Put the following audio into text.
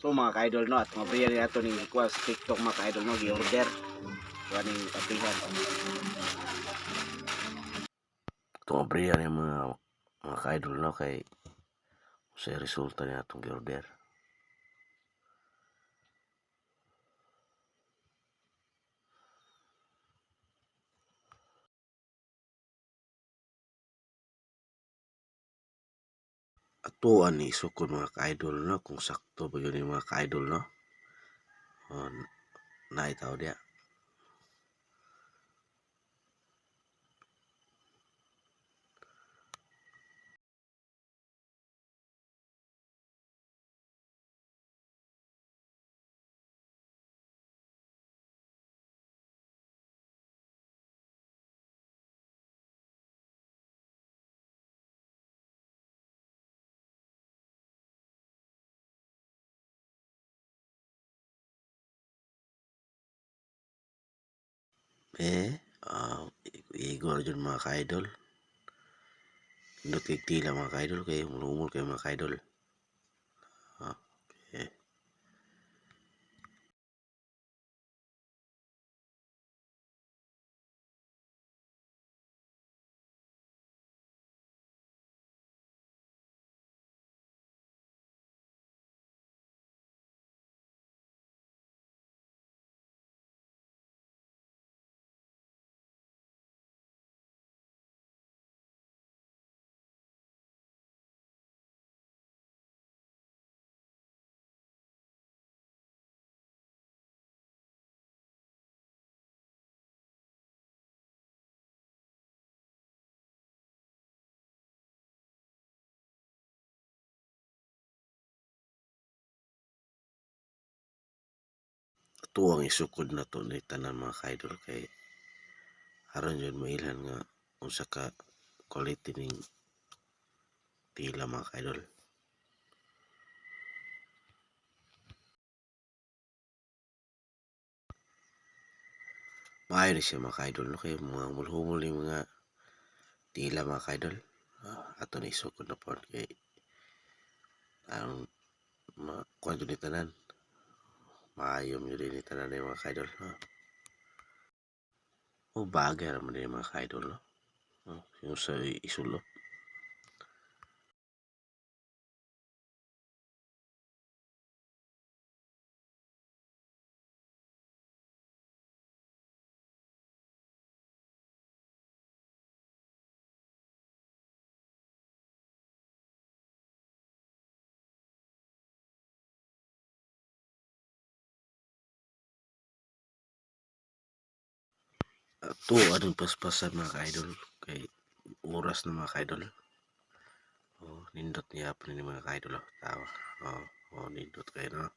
So mga ka-idol no, at mga briyan nato ning ikuha sa TikTok mga ka-idol no, gi-order. Kuha ning kapihan. Ito nga briyan yung mga ka-idol no, kay sa resulta niya itong gi-order. Atuan ni sukod mga ka-idol no, kung sakto ba yun yung mga ka-idol no. Naitaw dia. Igor dyan mga ka-idol. Hindi tila mga ka-idol kayo, mulumul kayo mga ka-idol. Okay. Ito ang isukod na to na tanan mga ka-idol kay aron yun mailhan nga unsa ka quality ning tila mga ka-idol. Maayo ni siya mga ka-idol no, kay mga mulhumol yung mga tila mga ka-idol. Ato na isukod na po kay ang kwanto ni tanan. Maayom yun din ni tanan na yung mga ka-idol. O bagay naman din yung mga ka-idol no. Yung sa isulot. Ito anong paspasan mga ka-idol kay oras na mga ka-idol. Nindot niya pa ni mga ka-idol. Tawa. Nindot kayo no.